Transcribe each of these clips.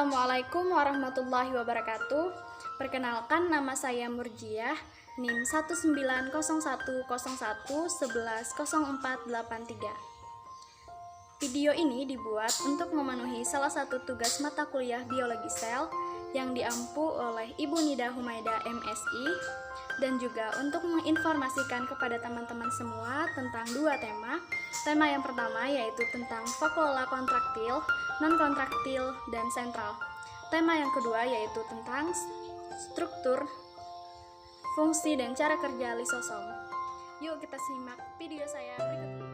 Assalamualaikum warahmatullahi wabarakatuh. Perkenalkan, nama saya Murjiah, NIM 190101110483. Video ini dibuat untuk memenuhi salah satu tugas mata kuliah biologi sel yang diampu oleh Ibu Nida Humaida MSI, dan juga untuk menginformasikan kepada teman-teman semua tentang dua tema. Tema yang pertama yaitu tentang vakuola kontraktil, non-kontraktil, dan sentral. Tema yang kedua yaitu tentang struktur, fungsi, dan cara kerja lisosom. Yuk kita simak video saya berikut ini.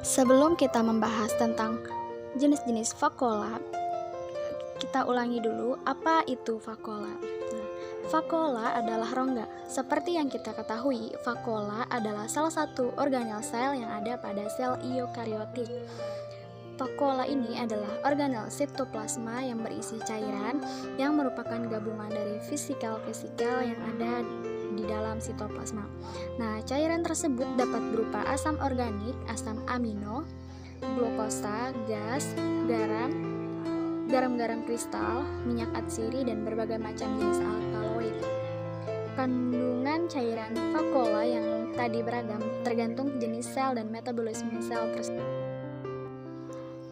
Sebelum kita membahas tentang jenis-jenis vakuola, kita ulangi dulu apa itu vakuola. Vakuola adalah rongga. Seperti yang kita ketahui, vakuola adalah salah satu organel sel yang ada pada sel eukariotik. Vakuola ini adalah organel sitoplasma yang berisi cairan yang merupakan gabungan dari vesikel-vesikel yang ada di dalam sitoplasma. Nah, cairan tersebut dapat berupa asam organik, asam amino, glukosa, gas, garam kristal, minyak atsiri, dan berbagai macam jenis alkaloid. Kandungan cairan vakuola yang tadi beragam tergantung jenis sel dan metabolisme sel tersebut.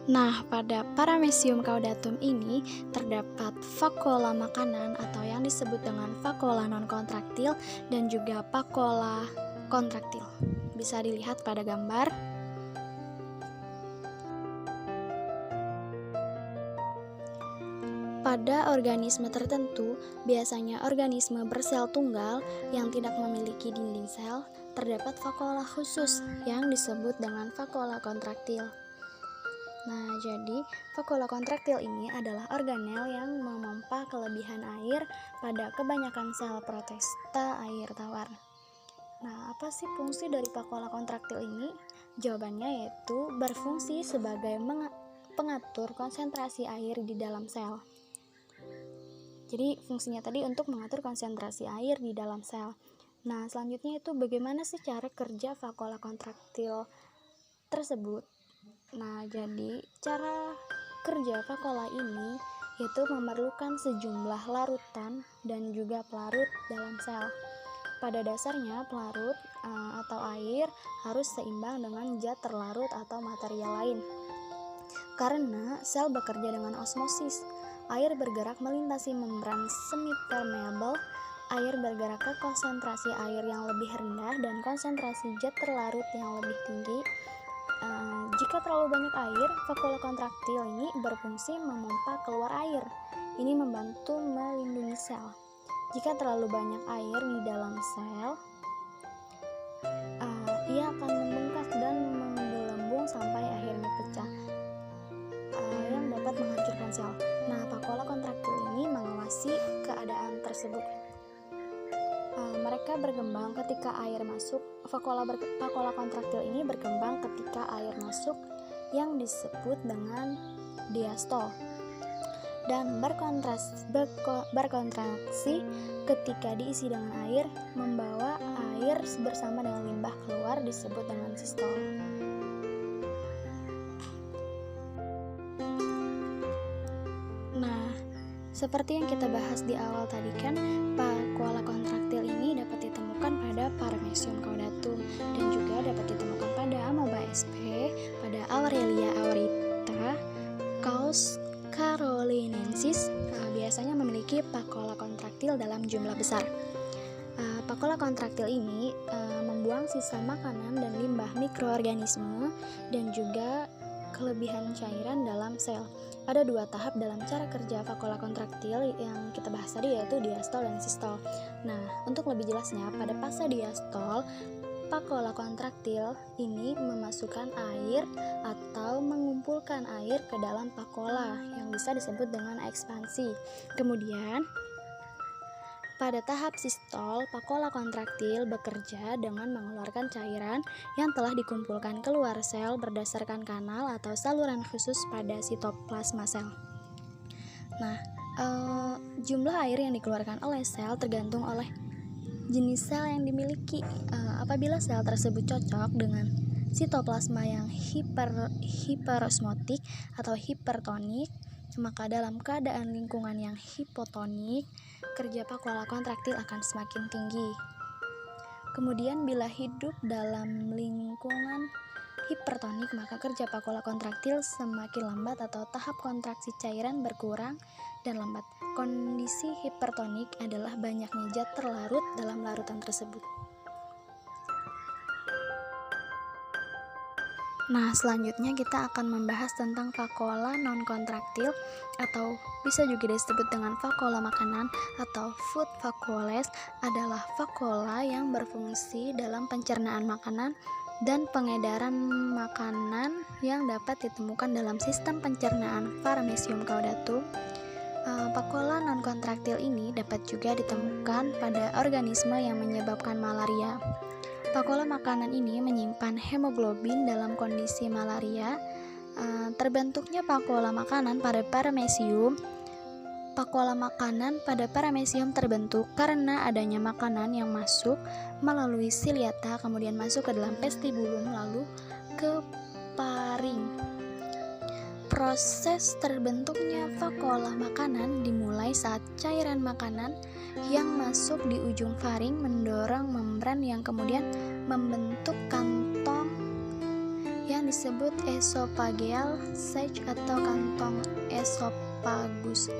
Nah, pada Paramecium caudatum ini terdapat vakuola makanan atau yang disebut dengan vakuola non-kontraktil dan juga vakuola kontraktil. Bisa dilihat pada gambar. Pada organisme tertentu, biasanya organisme bersel tunggal yang tidak memiliki dinding sel, terdapat vakuola khusus yang disebut dengan vakuola kontraktil. Nah, jadi vakuola kontraktil ini adalah organel yang memompa kelebihan air pada kebanyakan sel protista air tawar. Nah, apa sih fungsi dari vakuola kontraktil ini? Jawabannya yaitu berfungsi sebagai pengatur konsentrasi air di dalam sel. Jadi fungsinya tadi untuk mengatur konsentrasi air di dalam sel. Nah, selanjutnya itu bagaimana sih cara kerja vakuola kontraktil tersebut? Nah, jadi cara kerja vakuola ini yaitu memerlukan sejumlah larutan dan juga pelarut dalam sel. Pada dasarnya, pelarut atau air harus seimbang dengan zat terlarut atau material lain. Karena sel bekerja dengan osmosis, air bergerak melintasi membran semi-permeable, air bergerak ke konsentrasi air yang lebih rendah dan konsentrasi zat terlarut yang lebih tinggi. Jika terlalu banyak air, vakuola kontraktil ini berfungsi memompa keluar air. Ini membantu melindungi sel. Jika terlalu banyak air di dalam sel, ia akan membengkak dan menggelembung sampai akhirnya pecah, yang dapat menghancurkan sel. Nah, vakuola kontraktil ini mengawasi keadaan tersebut. Mereka berkembang ketika air masuk. Vakuola kontraktil ini berkembang ketika air masuk yang disebut dengan diastol, dan berkontraksi ketika diisi dengan air, membawa air bersama dengan limbah keluar disebut dengan sistol. Nah, seperti yang kita bahas di awal tadi kan, vakuola kontraktil ini dapat ditemukan pada Paramecium caudatum dan juga dapat ditemukan pada Amoeba sp, pada Aurelia aurita, Causa carolinensis. Biasanya memiliki vakuola kontraktil dalam jumlah besar. Vakuola kontraktil ini membuang sisa makanan dan limbah mikroorganisme dan juga kelebihan cairan dalam sel. Ada dua tahap dalam cara kerja vakuola kontraktil yang kita bahas tadi, yaitu diastol dan sistol. Nah, untuk lebih jelasnya, pada fase diastol, vakuola kontraktil ini memasukkan air atau mengumpulkan air ke dalam vakuola yang bisa disebut dengan ekspansi. Kemudian, pada tahap sistol, vakuola kontraktil bekerja dengan mengeluarkan cairan yang telah dikumpulkan keluar sel berdasarkan kanal atau saluran khusus pada sitoplasma sel. Nah, jumlah air yang dikeluarkan oleh sel tergantung oleh jenis sel yang dimiliki. Apabila sel tersebut cocok dengan sitoplasma yang hiperosmotik atau hipertonik, maka dalam keadaan lingkungan yang hipotonik, kerja vakuola kontraktil akan semakin tinggi. Kemudian bila hidup dalam lingkungan hipertonik, maka kerja vakuola kontraktil semakin lambat atau tahap kontraksi cairan berkurang dan lambat. Kondisi hipertonik adalah banyaknya zat terlarut dalam larutan tersebut. Nah, selanjutnya kita akan membahas tentang vakuola non-kontraktil atau bisa juga disebut dengan vakuola makanan atau food vacuoles. Adalah vakuola yang berfungsi dalam pencernaan makanan dan pengedaran makanan yang dapat ditemukan dalam sistem pencernaan Paramecium caudatum. Vakuola non-kontraktil ini dapat juga ditemukan pada organisme yang menyebabkan malaria. Vakuola makanan ini menyimpan hemoglobin dalam kondisi malaria. Terbentuknya vakuola makanan pada paramecium. Vakuola makanan pada paramecium terbentuk karena adanya makanan yang masuk melalui ciliata, kemudian masuk ke dalam vestibulum, lalu ke paring. Proses terbentuknya vakuola makanan dimulai saat cairan makanan yang masuk di ujung faring mendorong membran yang kemudian membentuk kantong yang disebut esophageal sac atau kantong esofagus.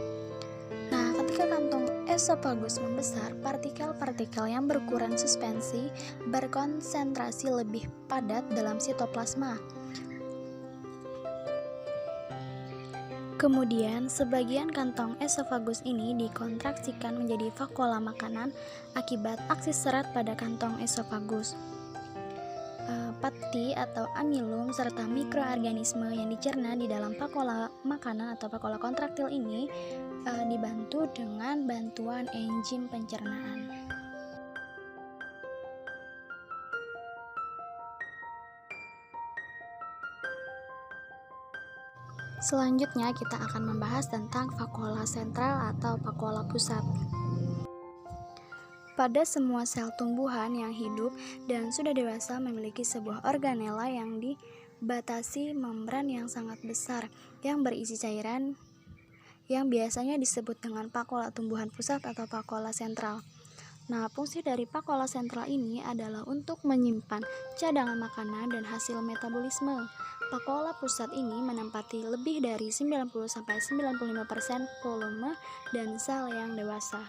Nah, ketika kantong esofagus membesar, partikel-partikel yang berukuran suspensi berkonsentrasi lebih padat dalam sitoplasma. Kemudian, sebagian kantong esofagus ini dikontraksikan menjadi vakuola makanan akibat aksi serat pada kantong esofagus. Pati atau amilum serta mikroorganisme yang dicerna di dalam vakuola makanan atau vakuola kontraktil ini dibantu dengan bantuan enzim pencernaan. Selanjutnya kita akan membahas tentang vakuola sentral atau vakuola pusat. Pada semua sel tumbuhan yang hidup dan sudah dewasa memiliki sebuah organela yang dibatasi membran yang sangat besar yang berisi cairan yang biasanya disebut dengan vakuola tumbuhan pusat atau vakuola sentral. Nah, fungsi dari vakuola sentral ini adalah untuk menyimpan cadangan makanan dan hasil metabolisme. Vakuola pusat ini menempati lebih dari 90-95% volume dan sel yang dewasa.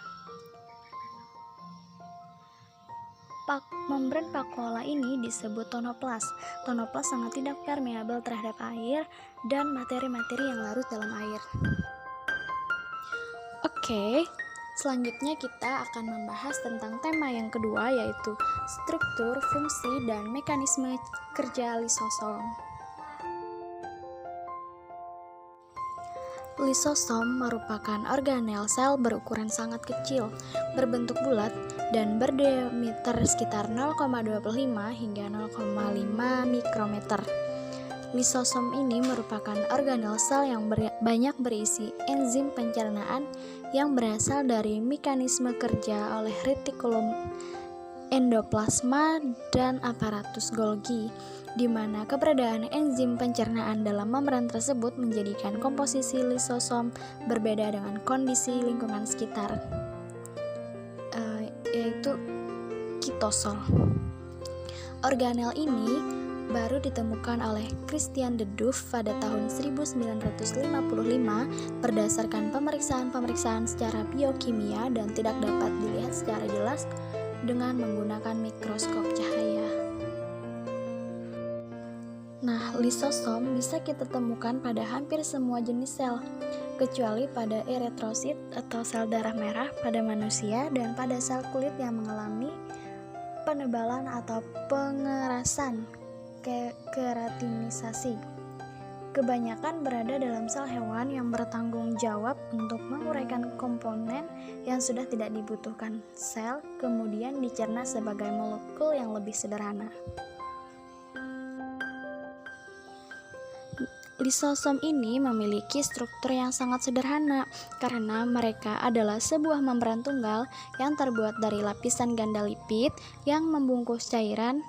Membran vakuola ini disebut tonoplas. Tonoplas sangat tidak permeabel terhadap air dan materi-materi yang larut dalam air. Oke, selanjutnya kita akan membahas tentang tema yang kedua, yaitu struktur, fungsi, dan mekanisme kerja lisosom. Lisosom merupakan organel sel berukuran sangat kecil, berbentuk bulat, dan berdiameter sekitar 0,25 hingga 0,5 mikrometer. Lisosom ini merupakan organel sel yang banyak berisi enzim pencernaan yang berasal dari mekanisme kerja oleh retikulum endoplasma dan aparatus Golgi, di mana keberadaan enzim pencernaan dalam membran tersebut menjadikan komposisi lisosom berbeda dengan kondisi lingkungan sekitar, yaitu kitosol. Organel ini baru ditemukan oleh Christian de Duve pada tahun 1955 berdasarkan pemeriksaan-pemeriksaan secara biokimia dan tidak dapat dilihat secara jelas dengan menggunakan mikroskop cahaya. Nah, lisosom bisa kita temukan pada hampir semua jenis sel, kecuali pada eritrosit atau sel darah merah pada manusia dan pada sel kulit yang mengalami penebalan atau pengerasan keratinisasi. Kebanyakan berada dalam sel hewan yang bertanggung jawab untuk menguraikan komponen yang sudah tidak dibutuhkan sel, kemudian dicerna sebagai molekul yang lebih sederhana. Lisosom ini memiliki struktur yang sangat sederhana karena mereka adalah sebuah membran tunggal yang terbuat dari lapisan ganda lipid yang membungkus cairan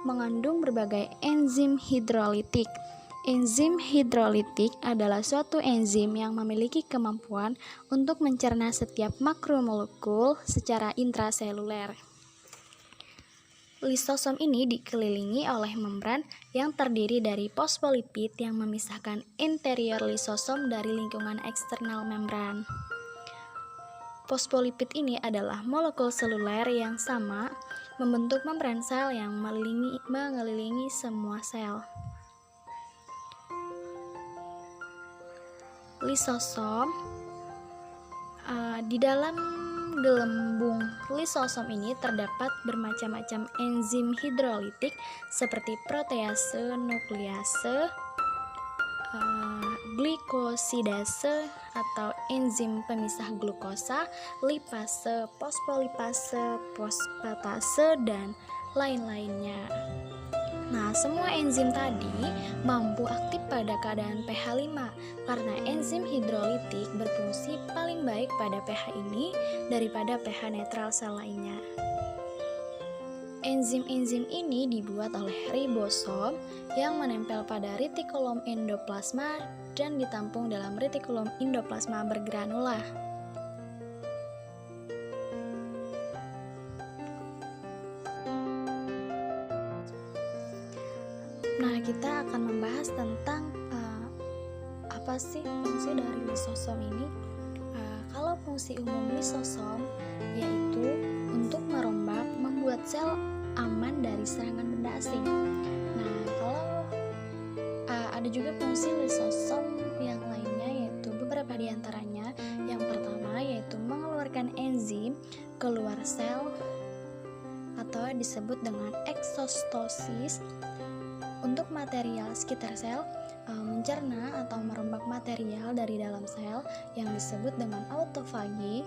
mengandung berbagai enzim hidrolitik. Enzim hidrolitik adalah suatu enzim yang memiliki kemampuan untuk mencerna setiap makromolekul secara intraseluler. Lisosom ini dikelilingi oleh membran yang terdiri dari fosfolipid yang memisahkan interior lisosom dari lingkungan eksternal membran. Fosfolipid ini adalah molekul seluler yang sama membentuk membran sel yang mengelilingi semua sel. Lisosom di dalam gelembung lisosom ini terdapat bermacam-macam enzim hidrolitik seperti protease, nuklease, glikosidase atau enzim pemisah glukosa, lipase, fosfolipase, fosfatase, dan lain-lainnya. Nah, semua enzim tadi mampu aktif pada keadaan pH 5 karena enzim hidrolitik berfungsi paling baik pada pH ini daripada pH netral sel lainnya. Enzim-enzim ini dibuat oleh ribosom yang menempel pada retikulum endoplasma dan ditampung dalam retikulum endoplasma bergranula. Nah, kita akan membahas tentang apa sih fungsi dari lisosom ini. Kalau fungsi umum lisosom yaitu untuk merombak, membuat sel aman dari serangan benda asing. Nah, kalau ada juga fungsi lisosom yang lainnya yaitu beberapa diantaranya. Yang pertama yaitu mengeluarkan enzim keluar sel atau disebut dengan eksostosis. Untuk material sekitar sel, mencerna atau merombak material dari dalam sel yang disebut dengan autofagi.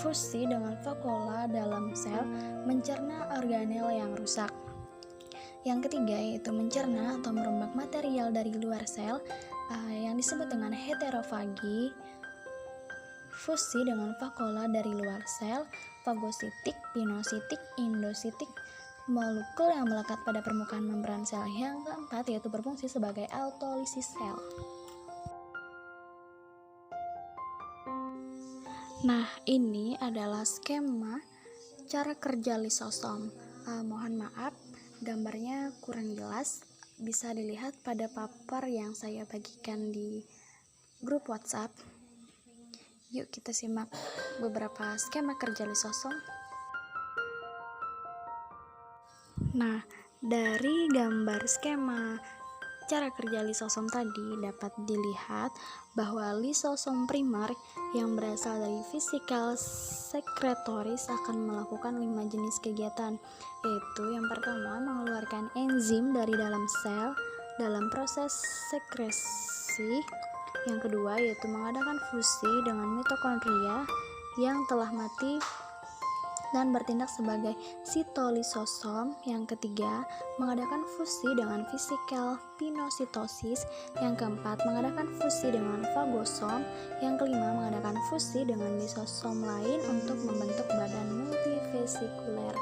Fusi dengan vakuola dalam sel, mencerna organel yang rusak. Yang ketiga yaitu mencerna atau merombak material dari luar sel yang disebut dengan heterofagi. Fusi dengan vakuola dari luar sel, fagositik, pinositik, indositik, molekul yang melekat pada permukaan membran sel. Yang keempat yaitu berfungsi sebagai autolisis sel. Nah, ini adalah skema cara kerja lisosom. Mohon maaf, gambarnya kurang jelas. Bisa dilihat pada paper yang saya bagikan di grup WhatsApp. Yuk kita simak beberapa skema kerja lisosom. Nah, dari gambar skema cara kerja lisosom tadi dapat dilihat bahwa lisosom primer yang berasal dari physical secretories akan melakukan 5 jenis kegiatan, yaitu yang pertama mengeluarkan enzim dari dalam sel dalam proses sekresi. Yang kedua yaitu mengadakan fusi dengan mitokondria yang telah mati dan bertindak sebagai sitolisosom. Yang ketiga, mengadakan fusi dengan fisikal pinositosis. Yang keempat, mengadakan fusi dengan fagosom. Yang kelima, mengadakan fusi dengan lisosom lain untuk membentuk badan multivesikuler.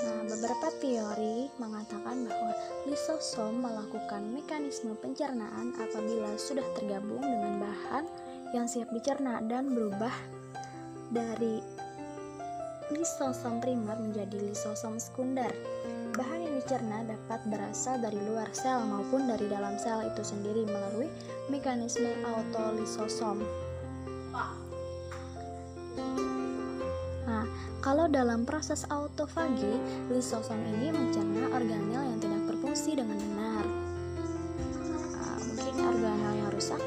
Nah, beberapa teori mengatakan bahwa lisosom melakukan mekanisme pencernaan apabila sudah tergabung dengan bahan yang siap dicerna dan berubah dari lisosom primer menjadi lisosom sekunder. Bahan yang dicerna dapat berasal dari luar sel maupun dari dalam sel itu sendiri melalui mekanisme autolisosom. Nah, kalau dalam proses autofagi, lisosom ini mencerna organel yang tidak berfungsi dengan benar. Mungkin organel yang rusak.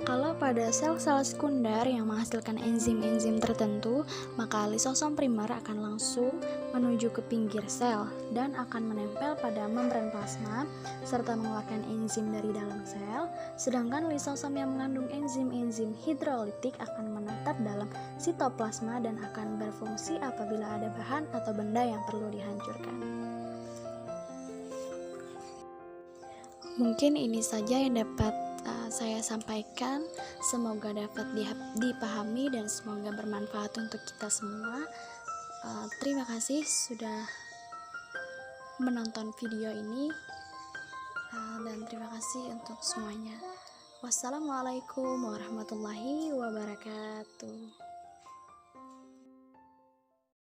Kalau pada sel-sel sekunder yang menghasilkan enzim-enzim tertentu, maka lisosom primer akan langsung menuju ke pinggir sel dan akan menempel pada membran plasma serta mengeluarkan enzim dari dalam sel, sedangkan lisosom yang mengandung enzim-enzim hidrolitik akan menetap dalam sitoplasma dan akan berfungsi apabila ada bahan atau benda yang perlu dihancurkan. Mungkin ini saja yang dapat saya sampaikan. Semoga dapat dipahami dan semoga bermanfaat untuk kita semua. Terima kasih sudah menonton video ini, dan terima kasih untuk semuanya. Wassalamualaikum warahmatullahi wabarakatuh.